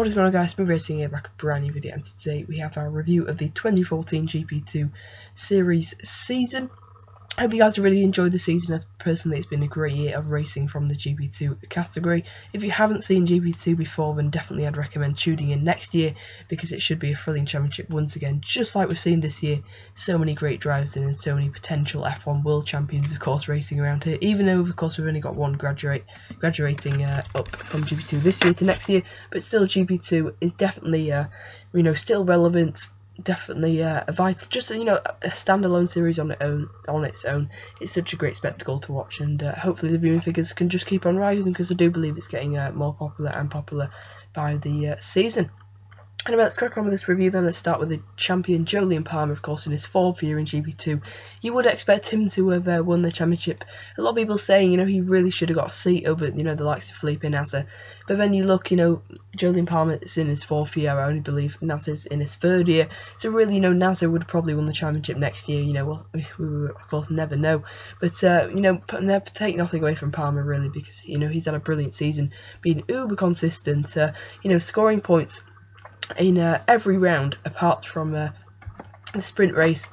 What is going on, guys? Smooth Racing here, back a brand new video, and today we have our review of the 2014 GP2 Series season. I hope you guys have really enjoyed the season. Personally, it's been a great year of racing from the GP2 category. If you haven't seen GP2 before, then definitely I'd recommend tuning in next year, because it should be a thrilling championship once again, just like we've seen this year. So many great drivers in and so many potential F1 world champions, of course, racing around here, even though, of course, we've only got one graduating up from GP2 this year to next year. But still, GP2 is definitely, still relevant. Definitely a vital, just a standalone series on its own. It's such a great spectacle to watch, and hopefully the viewing figures can just keep on rising, because I do believe it's getting more popular and popular by the season. Anyway, let's crack on with this review then. Let's start with the champion, Jolyon Palmer, of course, in his 4th year in GP2. You would expect him to have won the championship. A lot of people saying, he really should have got a seat over, the likes of Felipe Nasr. But then you look, Jolyon Palmer is in his 4th year, I only believe Nasr's in his 3rd year. So really, Nasr would have probably won the championship next year, well, we will, of course, never know. But, take nothing away from Palmer, really, because, he's had a brilliant season, being uber consistent, scoring points in every round apart from the sprint race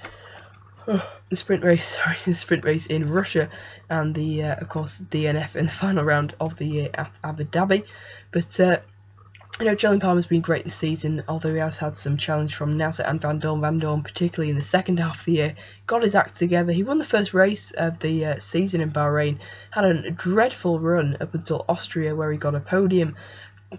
in Russia, and the of course DNF in the final round of the year at Abu Dhabi. But Jolyon Palmer's been great this season, although he has had some challenge from Nasr and Van Dorn, particularly in the second half of the year. Got his act together. He won the first race of the season in Bahrain, had a dreadful run up until Austria, where he got a podium.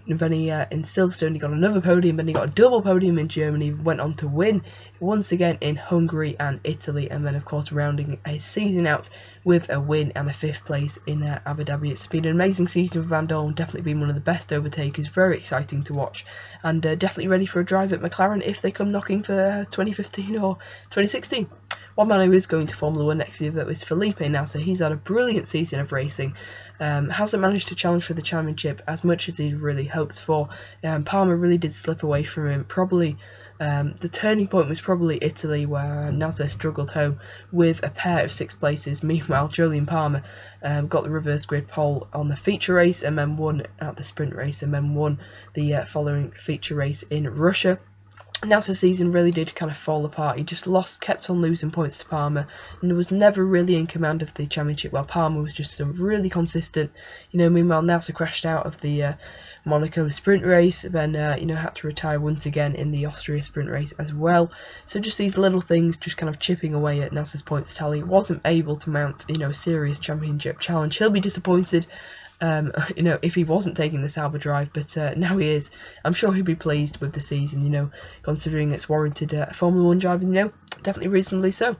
And then he, in Silverstone, he got another podium, and he got a double podium in Germany, went on to win once again in Hungary and Italy, and then, of course, rounding his season out with a win and a 5th place in Abu Dhabi. It's been an amazing season for Van Dorn, definitely been one of the best overtakers, very exciting to watch, and definitely ready for a drive at McLaren if they come knocking for 2015 or 2016. One man who is going to Formula 1 next year, though, is Felipe Nasr. He's had a brilliant season of racing. Hasn't managed to challenge for the championship as much as he'd really hoped for. Palmer really did slip away from him. Probably the turning point was probably Italy, where Nasr struggled home with a pair of 6th places. Meanwhile, Jolyon Palmer got the reverse grid pole on the feature race, and then won at the sprint race, and then won the following feature race in Russia. Nasr's season really did kind of fall apart. He just kept on losing points to Palmer, and was never really in command of the championship, while Palmer was just really consistent. Meanwhile, Nasr crashed out of the Monaco sprint race, then had to retire once again in the Austria sprint race as well. So just these little things just kind of chipping away at Nasr's points tally. Wasn't able to mount a serious championship challenge. He'll be disappointed if he wasn't taking the Sauber drive, but now he is. I'm sure he'll be pleased with the season, considering it's warranted Formula 1 driving, definitely reasonably so.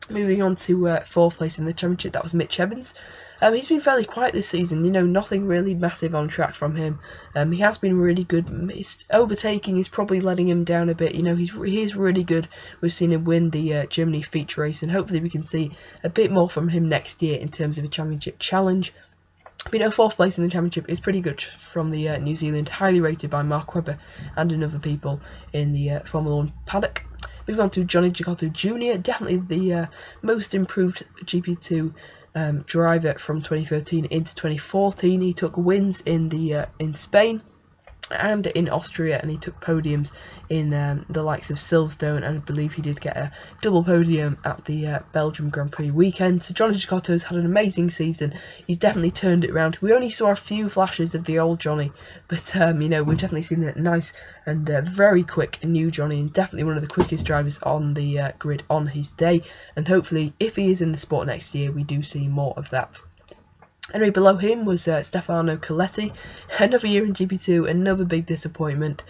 Moving on to 4th place in the championship, that was Mitch Evans. He's been fairly quiet this season, nothing really massive on track from him. He has been really good. His overtaking is probably letting him down a bit, he is really good. We've seen him win the Germany feature race, and hopefully we can see a bit more from him next year in terms of a championship challenge. But 4th place in the championship is pretty good from the New Zealand, highly rated by Mark Webber and other people in the Formula 1 paddock. Moving on to Johnny Cecotto Jr., definitely the most improved GP2 driver from 2013 into 2014. He took wins in Spain and in Austria, and he took podiums in the likes of Silverstone, and I believe he did get a double podium at the Belgium Grand Prix weekend. So Johnny Cecotto's had an amazing season. He's definitely turned it around. We only saw a few flashes of the old Johnny, but we've definitely seen a nice and very quick new Johnny, and definitely one of the quickest drivers on the grid on his day. And hopefully, if he is in the sport next year, we do see more of that. Anyway, below him was Stephano Colletti. Another year in GP2, another big disappointment.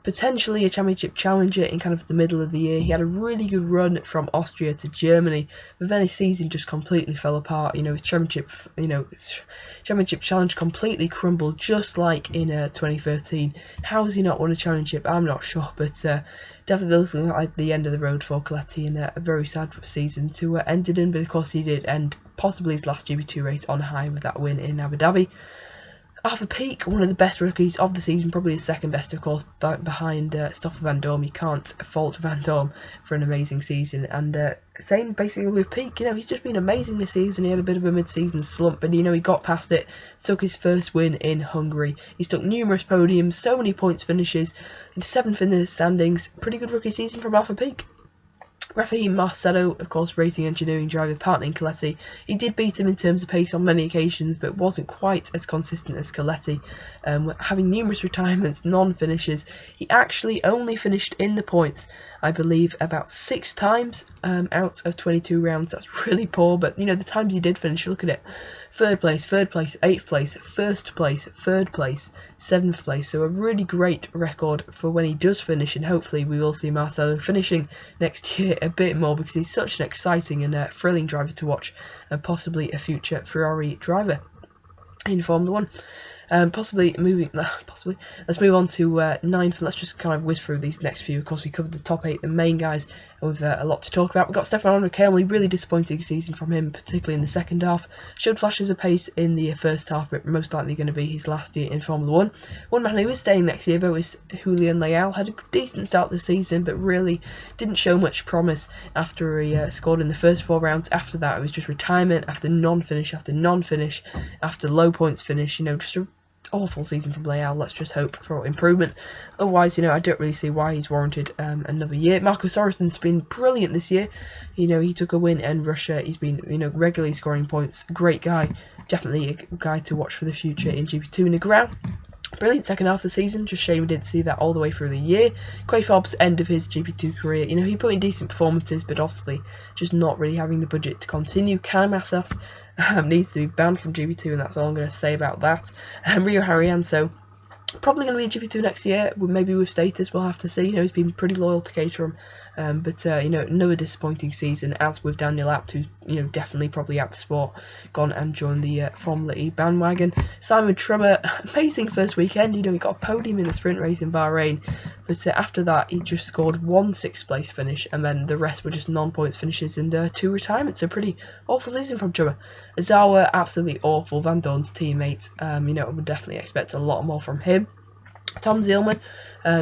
Potentially a championship challenger in kind of the middle of the year. He had a really good run from Austria to Germany, but then his season just completely fell apart. His championship challenge completely crumbled, just like in 2013. How has he not won a championship? I'm not sure, but definitely looking like the end of the road for Colletti, and a very sad season to end it in. But of course, he did end possibly his last GP2 race on high with that win in Abu Dhabi. Arthur Peak, one of the best rookies of the season, probably the second best, of course, behind Stoffel Van Dorm. You can't fault Van Dorm for an amazing season. And same basically with Peak. He's just been amazing this season. He had a bit of a mid-season slump, but he got past it, took his first win in Hungary. He's took numerous podiums, so many points finishes, and 7th in the standings. Pretty good rookie season from Arthur Peak. Rafael Marcelo, of course, racing engineering driver, partnering Colletti. He did beat him in terms of pace on many occasions, but wasn't quite as consistent as Colletti. Having numerous retirements, non-finishes, he actually only finished in the points, I believe, about 6 times out of 22 rounds. That's really poor, but the times he did finish, look at it. 3rd place, 8th place, 1st place, 3rd place, 7th place. So a really great record for when he does finish, and hopefully we will see Marcelo finishing next year a bit more, because he's such an exciting and thrilling driver to watch, and possibly a future Ferrari driver in Formula 1. Let's move on to 9th, and let's just kind of whiz through these next few. Of course, we covered the top 8, the main guys, with a lot to talk about. We've got Stefan Urquelle, really disappointing season from him, particularly in the second half. Showed flashes of pace in the first half, but most likely going to be his last year in Formula 1. One man who is staying next year, though, is Julian Leal. Had a decent start to the season, but really didn't show much promise after he scored in the first 4 rounds. After that, it was just retirement after non-finish, after low points finish. Just a awful season from Leal. Let's just hope for improvement. Otherwise, I don't really see why he's warranted another year. Marco Saracens been brilliant this year. He took a win in Russia. He's been, regularly scoring points. Great guy. Definitely a guy to watch for the future in GP2. Negral, brilliant second half of the season. Just shame we didn't see that all the way through the year. Phelps, end of his GP2 career. He put in decent performances, but obviously just not really having the budget to continue. Canamasas needs to be banned from GP2, and that's all I'm going to say about that. Rio Haryanto, probably going to be in GP2 next year, maybe with status, we'll have to see. He's been pretty loyal to Caterham, but another disappointing season, as with Daniel Abt, who's definitely probably out the sport, gone and joined the Formula E bandwagon. Simon Trummer, amazing first weekend. He got a podium in the sprint race in Bahrain, but after that he just scored 1 6th place finish, and then the rest were just non-points finishes and 2 retirements. So pretty awful season from Trummer. Azawa, absolutely awful. Van Dorn's teammate. I would definitely expect a lot more from him. Tom Zielman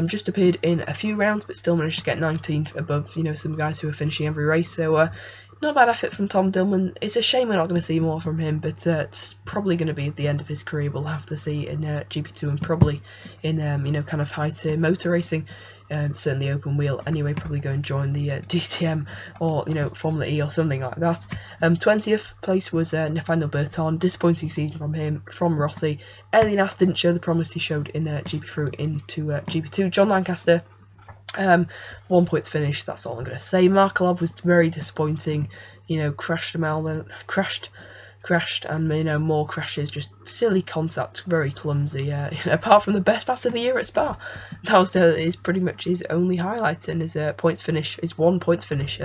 just appeared in a few rounds, but still managed to get 19th above some guys who are finishing every race. So not a bad effort from Tom Dillman. It's a shame we're not going to see more from him, but it's probably going to be at the end of his career. We'll have to see in GP2, and probably in kind of high tier motor racing. Certainly open wheel anyway, probably go and join the DTM or Formula E or something like that. 20th place was Nathaniel Berton. Disappointing season from him, from Rossi. Elias didn't show the promise he showed in GP3 into GP2. John Lancaster, 1 point finish, that's all I'm going to say. Markelov was very disappointing. Crashed and more crashes, just silly contact, very clumsy. Apart from the best pass of the year at Spa, that was is pretty much his only highlight, and his points finish, his 1 point finish.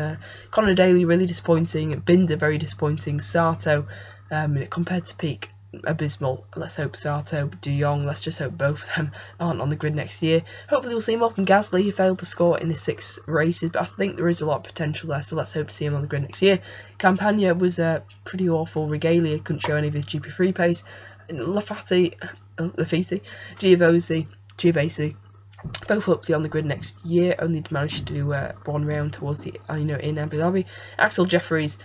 Connor Daly, really disappointing. Binder, very disappointing. Sato, compared to Peak, abysmal. Let's hope Sato, De Jong, let's just hope both of them aren't on the grid next year. Hopefully we'll see him up. And Gasly, he failed to score in his 6 races, but I think there is a lot of potential there, so let's hope to see him on the grid next year. Campagna was pretty awful. Regalia couldn't show any of his GP3 pace. Lafati, Giovasi, both hopefully on the grid next year. Only managed to do 1 round towards the in Abu Dhabi. Axel Jeffries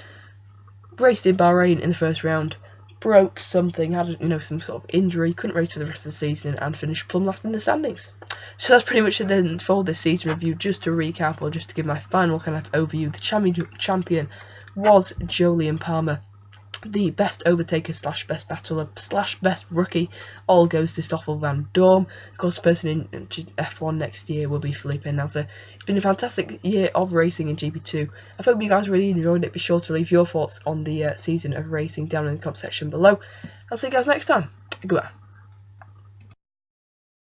raced in Bahrain in the first round, broke something, had some sort of injury, couldn't race for the rest of the season, and finished plumb last in the standings. So that's pretty much it then for this season review. Just to recap, or just to give my final kind of overview, the champion was Jolyon Palmer. The best overtaker / best battler / best rookie all goes to Stoffel Van Dorm. Of course, the person in F1 next year will be Felipe Nasser. It's been a fantastic year of racing in GP2. I hope you guys really enjoyed it. Be sure to leave your thoughts on the season of racing down in the comment section below. I'll see you guys next time. Goodbye.